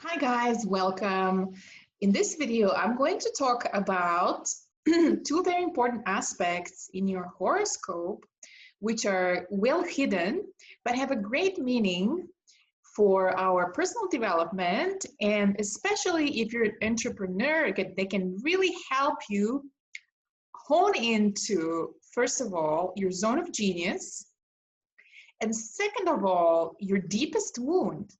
Hi guys, welcome. In this video, I'm going to talk about two very important aspects in your horoscope, which are well hidden, but have a great meaning for our personal development. And especially if you're an entrepreneur, they can really help you hone into, first of all, your zone of genius, and second of all, your deepest wound.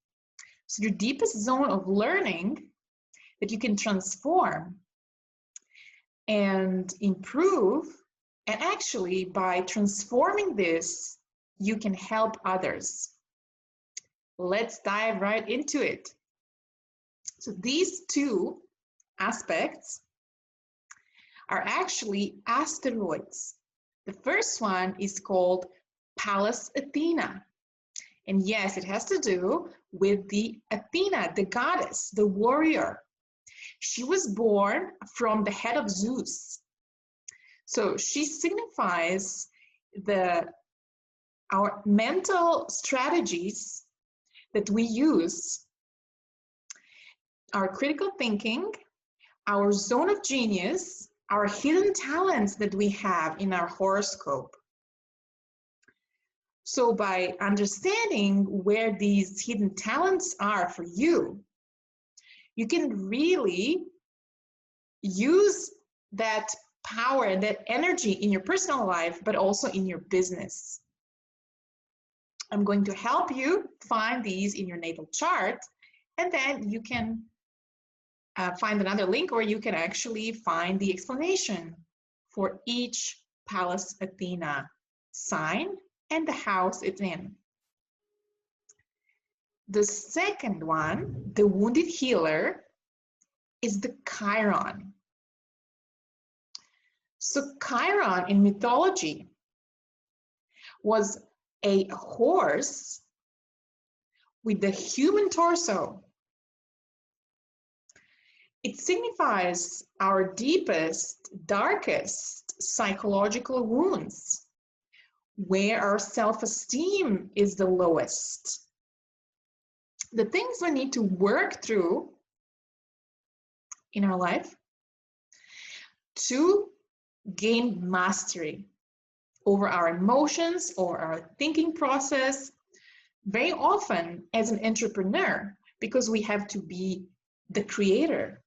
So your deepest zone of learning that you can transform and improve. And actually, by transforming this, you can help others. Let's dive right into it. So these two aspects are actually asteroids. The first one is called Pallas Athena. And yes, it has to do with the Athena, the goddess, the warrior. She was born from the head of Zeus. So she signifies our mental strategies that we use, our critical thinking, our zone of genius, our hidden talents that we have in our horoscope. So by understanding where these hidden talents are for you, you can really use that power and that energy in your personal life, but also in your business. I'm going to help you find these in your natal chart, and then you can find another link, or you can actually find the explanation for each Pallas Athena sign and the house it's in. The second one, the wounded healer, is the Chiron. So Chiron in mythology was a horse with a human torso. It signifies our deepest, darkest psychological wounds, where our self-esteem is the lowest. The things we need to work through in our life to gain mastery over our emotions or our thinking process, very often as an entrepreneur, because we have to be the creator,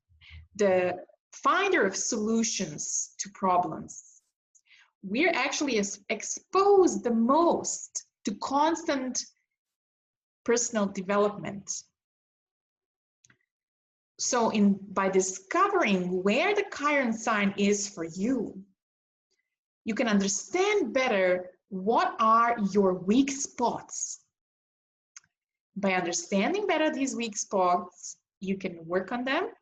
the finder of solutions to problems. We're actually exposed the most to constant personal development. So by discovering where the Chiron sign is for you, you can understand better what are your weak spots. By understanding better these weak spots, you can work on them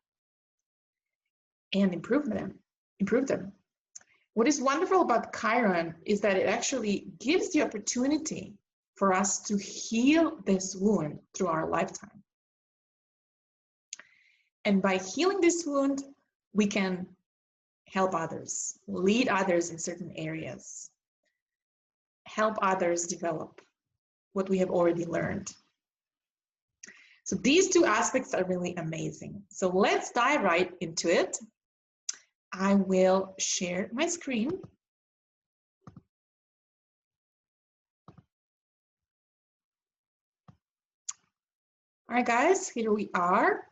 and improve them. What is wonderful about Chiron is that it actually gives the opportunity for us to heal this wound through our lifetime. And by healing this wound, we can help others, lead others in certain areas, help others develop what we have already learned. So these two aspects are really amazing. So let's dive right into it. I will share my screen. All right, guys, here we are.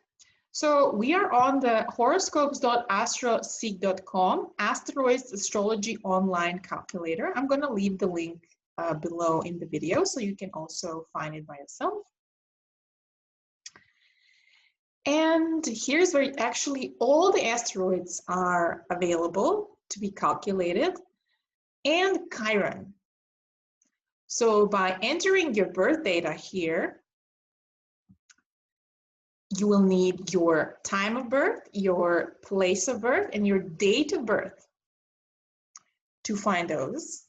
So we are on the horoscopes.astroseek.com, Asteroids Astrology Online Calculator. I'm going to leave the link below in the video so you can also find it by yourself. And here's where actually all the asteroids are available to be calculated, and Chiron. So by entering your birth data here, you will need your time of birth, your place of birth, and your date of birth to find those.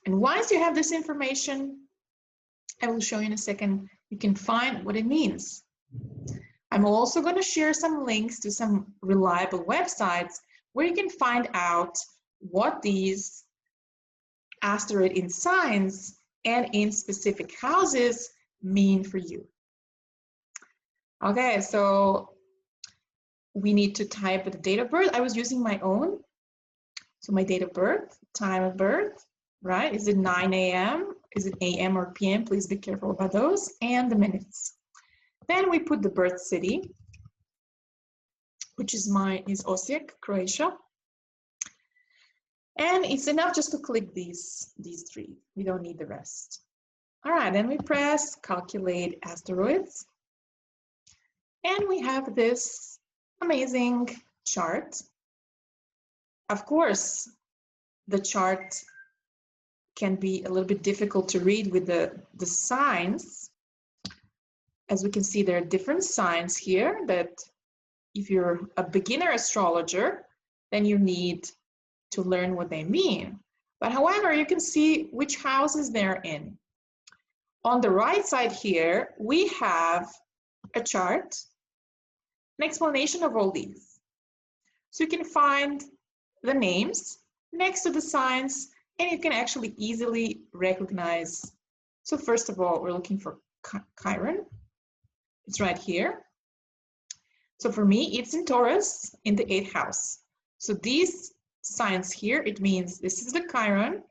And once you have this information, I will show you in a second, you can find what it means. I'm also going to share some links to some reliable websites where you can find out what these asteroid in signs and in specific houses mean for you. Okay, so we need to type the date of birth. I was using my own. So my date of birth, time of birth, right? Is it 9 a.m.? Is it a.m. or p.m.? Please be careful about those. And the minutes. Then we put the birth city, which is mine, is Osijek, Croatia. And it's enough just to click these three. We don't need the rest. All right, then we press calculate asteroids. And we have this amazing chart. Of course, the chart can be a little bit difficult to read with the signs. As we can see, there are different signs here that if you're a beginner astrologer, then you need to learn what they mean. But however, you can see which houses they're in. On the right side here, we have a chart, an explanation of all these. So you can find the names next to the signs, and you can actually easily recognize. So first of all, we're looking for Chiron. It's right here. So for me, it's in Taurus in the 8th house. So these signs here, it means this is the Chiron,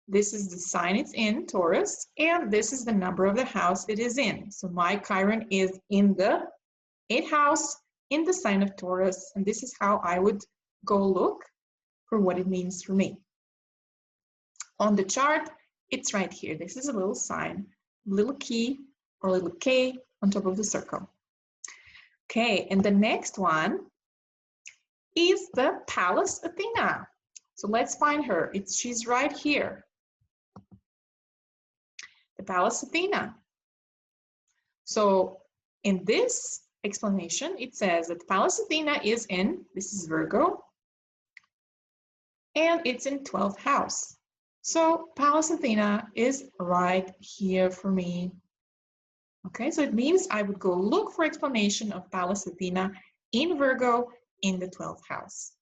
this is the sign it's in, Taurus, and this is the number of the house it is in. So my Chiron is in the 8th house in the sign of Taurus, and this is how I would go look for what it means for me. On the chart, it's right here. This is a little sign, little key or little K on top of the circle. Okay, and the next one is the Pallas Athena. So let's find her. She's right here. The Pallas Athena. So in this explanation, it says that Pallas Athena is in, this is Virgo, and it's in 12th house. So Pallas Athena is right here for me. Okay, so it means I would go look for explanation of Pallas Athena in Virgo in the 12th house.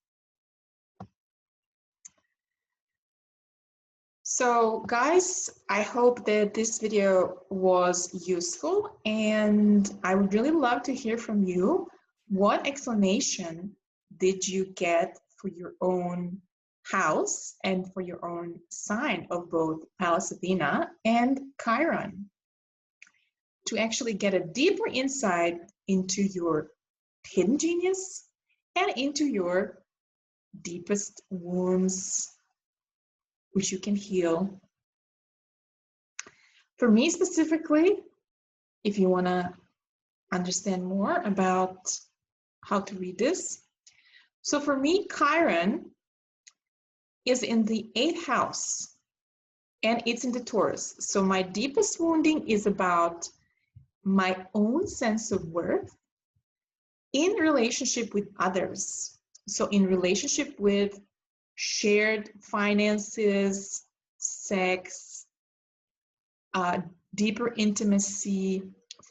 So guys, I hope that this video was useful, and I would really love to hear from you. What explanation did you get for your own house and for your own sign of both Pallas Athena and Chiron, to actually get a deeper insight into your hidden genius and into your deepest wounds, which you can heal. For me specifically, if you want to understand more about how to read this, so for me, Chiron is in the 8th house and it's in the Taurus. So my deepest wounding is about my own sense of worth in relationship with others. So in relationship with shared finances, sex, deeper intimacy,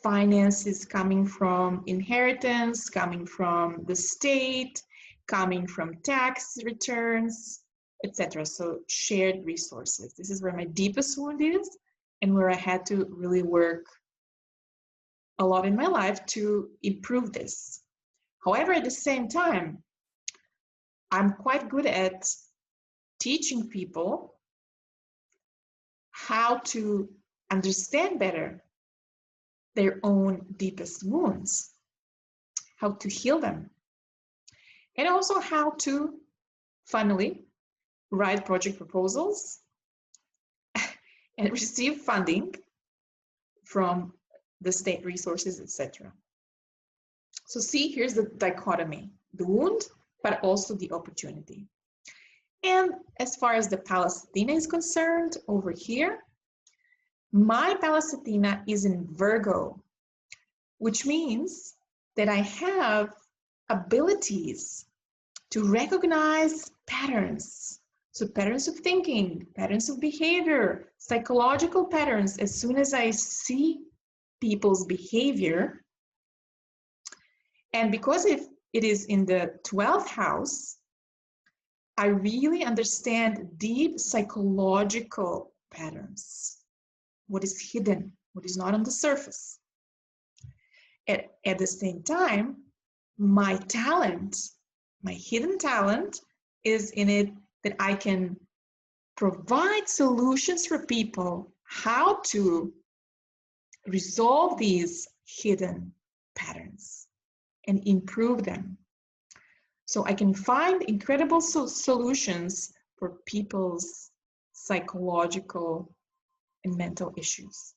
finances coming from inheritance, coming from the state, coming from tax returns, etc. So shared resources. This is where my deepest wound is and where I had to really work a lot in my life to improve this. However, at the same time, I'm quite good at teaching people how to understand better their own deepest wounds, how to heal them, and also how to finally write project proposals and receive funding from the state resources, etc. So see, here's the dichotomy, the wound, but also the opportunity. And as far as the Pallas Athena is concerned, over here, my Pallas Athena is in Virgo, which means that I have abilities to recognize patterns. So patterns of thinking, patterns of behavior, psychological patterns. As soon as I see people's behavior, and because if it is in the 12th house, I really understand deep psychological patterns, what is hidden, what is not on the surface. At the same time, my talent, my hidden talent is in it that I can provide solutions for people how to resolve these hidden patterns and improve them. So I can find incredible solutions for people's psychological and mental issues.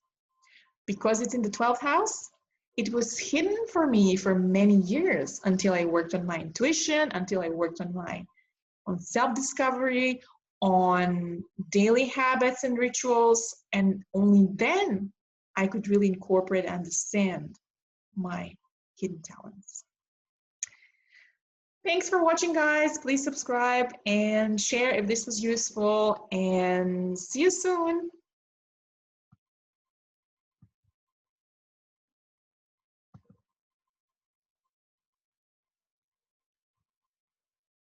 Because it's in the 12th house, it was hidden for me for many years until I worked on my intuition, until I worked on self-discovery, on daily habits and rituals, and only then I could really incorporate and understand my hidden talents. Thanks for watching, guys. Please subscribe and share if this was useful, and see you soon.